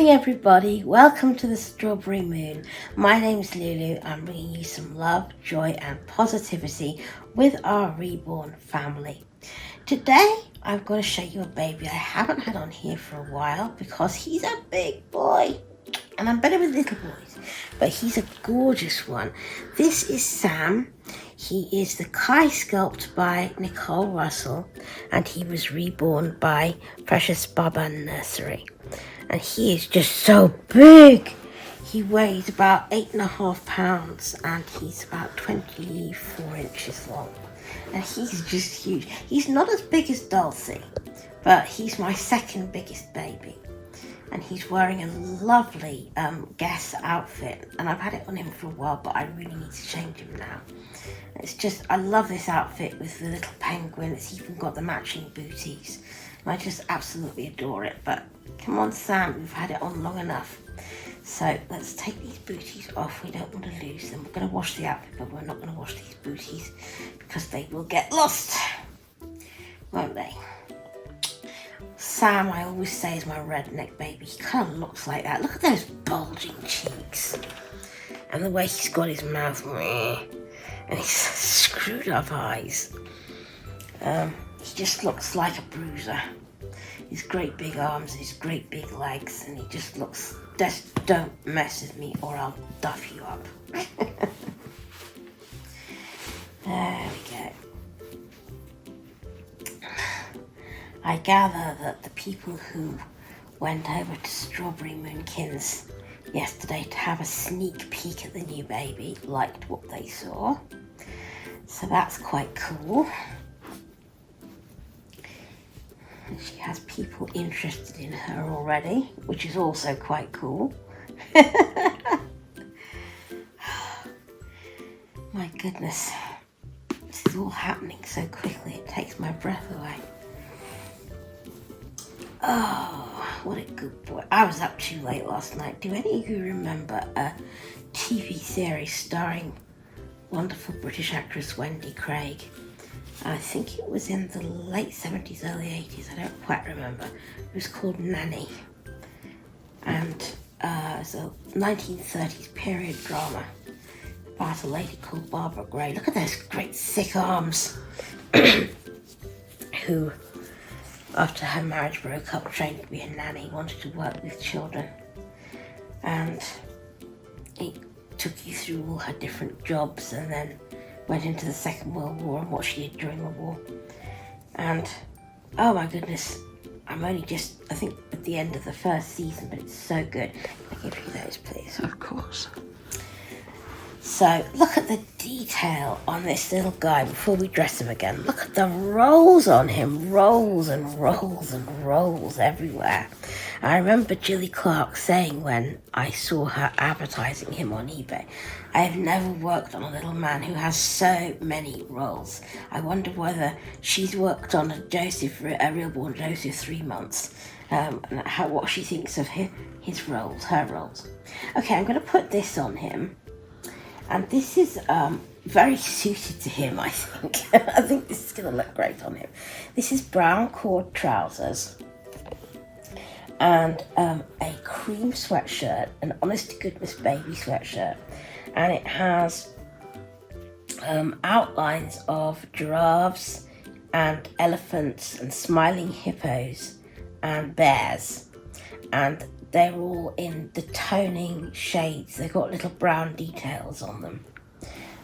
morning, everybody. Welcome to the Strawberry Moon. My name's Lulu. I'm bringing you some love, joy and positivity with our Reborn family. Today, I'm going to show you a baby I haven't had on here for a while because he's a big boy. And I'm better with little boys, but he's a gorgeous one. This is Sam. He is the Kai sculpt by Nicole Russell, and he was reborn by Precious Baba Nursery. And he is just so big. He weighs about 8.5 pounds, and he's about 24 inches long. And he's just huge. He's not as big as Dulcie, but he's my second biggest baby. And he's wearing a lovely Guess outfit, and I've had it on him for a while, but I really need to change him now. It's just, I love this outfit with the little penguin. It's even got the matching booties, and I just absolutely adore it. But come on, Sam, we've had it on long enough. So let's take these booties off. We don't want to lose them. We're going to wash the outfit, but we're not going to wash these booties because they will get lost, won't they? Sam, I always say, is my redneck baby. He kind of looks like that. Look at those bulging cheeks. And the way he's got his mouth. And his screwed up eyes. He just looks like a bruiser. His great big arms, his great big legs. And he just looks, just don't mess with me or I'll duff you up. There we go. I gather that the people who went over to Strawberry Moonkins yesterday to have a sneak peek at the new baby liked what they saw. So that's quite cool. And she has people interested in her already, which is also quite cool. My goodness. This is all happening so quickly, it takes my breath away. Oh, what a good boy. I was up too late last night. Do any of you remember a TV series starring wonderful British actress Wendy Craig? I think it was in the late 70s, early 80s. I don't quite remember. It was called Nanny. And it was a 1930s period drama about a lady called Barbara Gray. Look at those great thick arms. Who, after her marriage broke up, trained to be a nanny, wanted to work with children. And it took you through all her different jobs and then went into the Second World War and what she did during the war. And, oh my goodness, I'm only just, I think, at the end of the first season, but it's so good. I'll give you those, please. Of course. So, look at the detail on this little guy before we dress him again. Look at the rolls on him. Rolls and rolls and rolls everywhere. I remember Jilly Clark saying when I saw her advertising him on eBay, I have never worked on a little man who has so many rolls. I wonder whether she's worked on a Reborn Joseph 3 months. And what she thinks of his rolls, her rolls. Okay, I'm going to put this on him. And this is very suited to him, I think. I think this is going to look great on him. This is brown cord trousers and a cream sweatshirt, an honest to goodness baby sweatshirt. And it has outlines of giraffes and elephants and smiling hippos and bears. And they're all in the toning shades. They've got little brown details on them.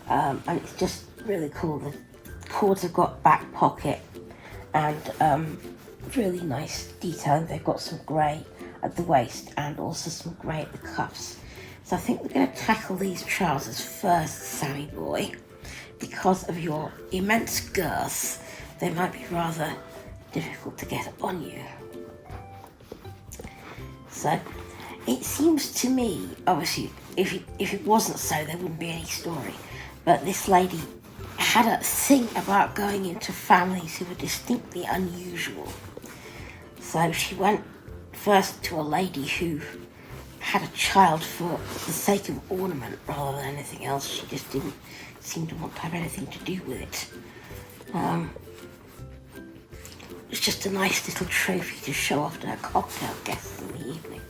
And it's just really cool. The cords have got back pocket and really nice detailing. They've got some grey at the waist and also some grey at the cuffs. So I think we're going to tackle these trousers first, Sammy boy. Because of your immense girth, they might be rather difficult to get on you. So, it seems to me, obviously, if it wasn't so, there wouldn't be any story. But this lady had a thing about going into families who were distinctly unusual. So she went first to a lady who had a child for the sake of ornament rather than anything else. She just didn't seem to want to have anything to do with it. It's just a nice little trophy to show off to her cocktail guests in the evening.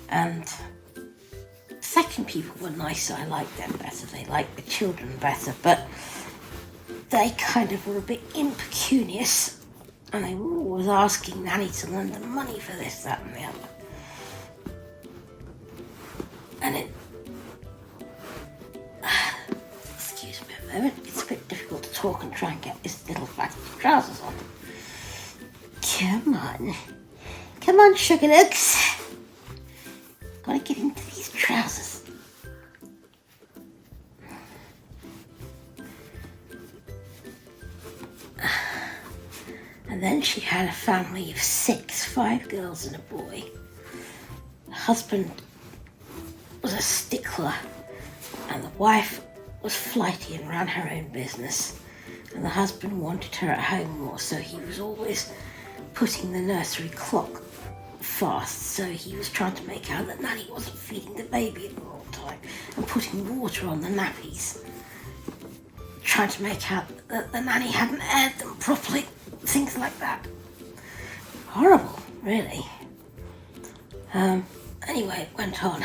And second people were nicer. I liked them better. They liked the children better, but they kind of were a bit impecunious, and they were always asking Nanny to lend them money for this, that and the other. And it... excuse me a moment. It's a bit difficult to talk and try and get this little bag of trousers on. Come on. Come on, sugar nugs. Gotta get into these trousers. And then she had a family of 6, 5 girls and a boy. The husband was a stickler, and the wife was flighty and ran her own business. And the husband wanted her at home more, so he was always putting the nursery clock fast, so he was trying to make out that Nanny wasn't feeding the baby at the wrong time and putting water on the nappies, trying to make out that the Nanny hadn't aired them properly, things like that. Horrible, really. Anyway, it went on,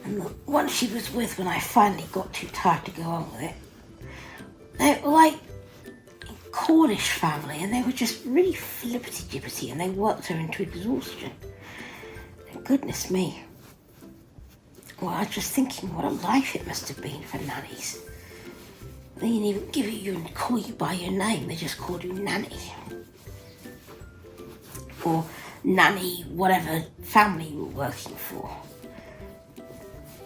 and the one she was with, when I finally got too tired to go on with it, they were like Cornish family, and they were just really flippity-gibbety, and they worked her into exhaustion. And goodness me. Well, I was just thinking what a life it must have been for nannies. They didn't even give you and call you by your name, they just called you Nanny. Or Nanny, whatever family you were working for.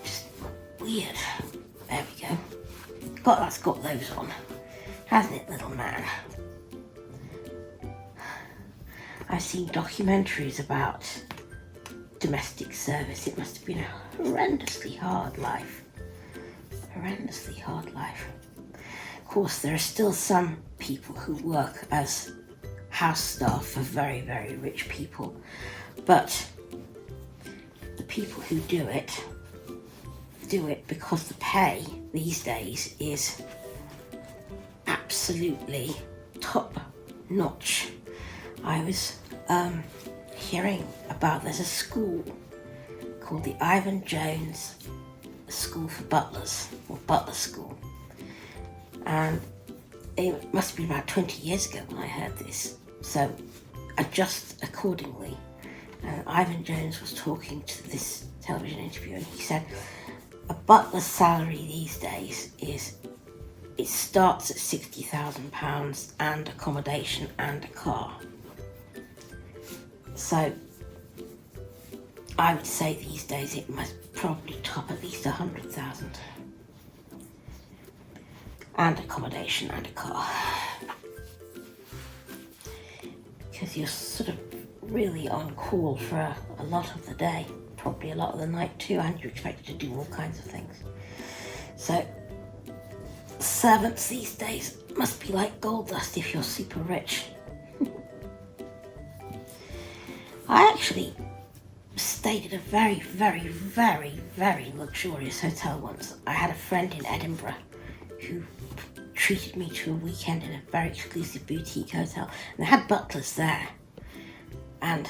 Just weird. There we go. That's got those on. Hasn't it, little man? I've seen documentaries about domestic service. It must have been a horrendously hard life. Horrendously hard life. Of course, there are still some people who work as house staff for very, very rich people. But the people who do it because the pay these days is absolutely top notch. I was hearing about, there's a school called the Ivan Jones School for Butlers, or Butler School, and it must have been about 20 years ago when I heard this, so adjust accordingly. Ivan Jones was talking to this television interview, and he said a butler's salary these days it starts at £60,000 and accommodation and a car. So I would say these days it must probably top at least 100,000. And accommodation and a car. Because you're sort of really on call for a lot of the day, probably a lot of the night too, and you're expected to do all kinds of things. So servants these days must be like gold dust if you're super rich. I actually stayed at a very, very, very, very luxurious hotel once. I had a friend in Edinburgh who treated me to a weekend in a very exclusive boutique hotel, and they had butlers there, and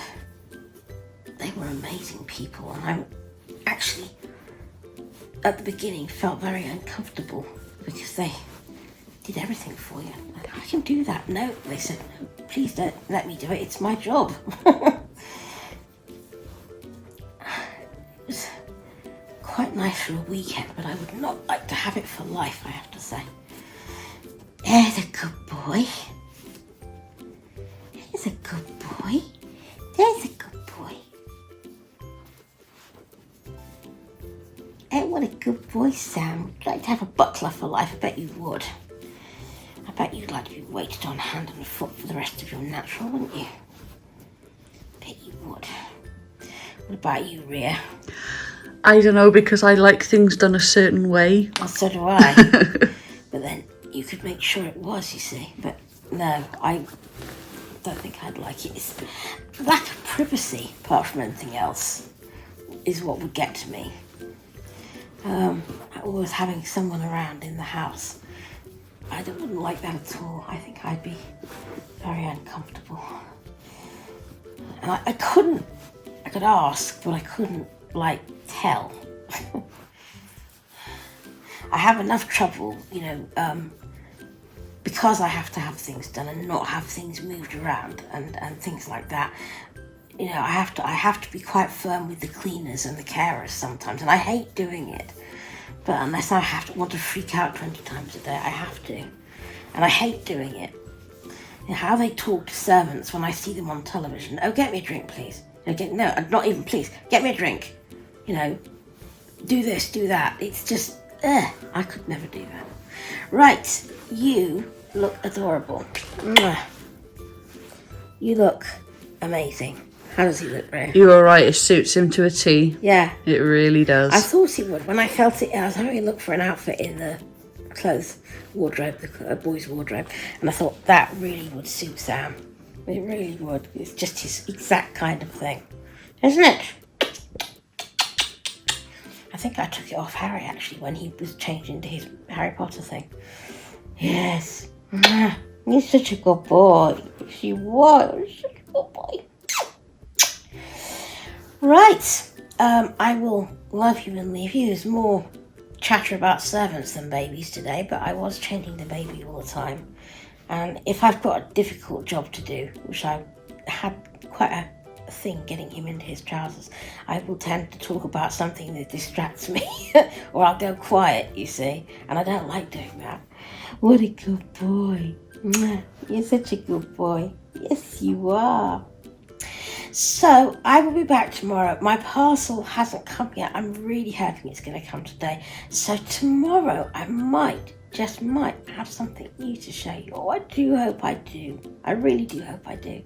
they were amazing people. And I actually, at the beginning, felt very uncomfortable because they did everything for you. I can do that. No, they said, no, please don't let me do it. It's my job. It was quite nice for a weekend, but I would not like to have it for life, I have to say. There's a good boy. There's a good boy. There's a good boy. Oh, what a good boy, Sam. Would you like to have a butler for life? I bet you would. I bet you'd like to be waited on hand and foot for the rest of your natural, wouldn't you? I bet you would. What about you, Rhea? I don't know, because I like things done a certain way. Well, so do I. But then you could make sure it was, you see. But no, I don't think I'd like it. It's lack of privacy, apart from anything else, is what would get to me. Always having someone around in the house. I wouldn't like that at all. I think I'd be very uncomfortable. And I could ask, but I couldn't, like, tell. I have enough trouble, because I have to have things done and not have things moved around and things like that. I have to be quite firm with the cleaners and the carers sometimes, and I hate doing it. But unless I want to freak out 20 times a day, I have to. And I hate doing it. How they talk to servants when I see them on television. Oh, get me a drink, please. No, not even please. Get me a drink. Do this, do that. It's just, I could never do that. Right, you look adorable. Mwah. You look amazing. How does he look, Ray? You're all right. It suits him to a T. Yeah. It really does. I thought he would. When I felt it, I was having a look for an outfit in the clothes wardrobe, the boys' wardrobe, and I thought that really would suit Sam. It really would. It's just his exact kind of thing, isn't it? I think I took it off Harry, actually, when he was changing into his Harry Potter thing. Yes. He's such a good boy. He was such a good boy. Right. I will love you and leave you. There's more chatter about servants than babies today, but I was changing the baby all the time. And if I've got a difficult job to do, which I had quite a thing getting him into his trousers, I will tend to talk about something that distracts me, or I'll go quiet, you see, and I don't like doing that. What a good boy. You're such a good boy. Yes, you are. So, I will be back tomorrow. My parcel hasn't come yet. I'm really hoping it's going to come today. So tomorrow, I just might have something new to show you. Oh, I do hope I do. I really do hope I do.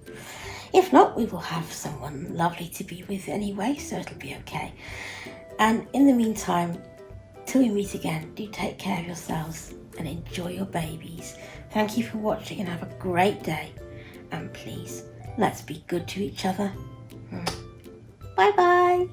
If not, we will have someone lovely to be with anyway, so it'll be okay. And in the meantime, till we meet again, do take care of yourselves and enjoy your babies. Thank you for watching and have a great day. And please, let's be good to each other. Bye-bye.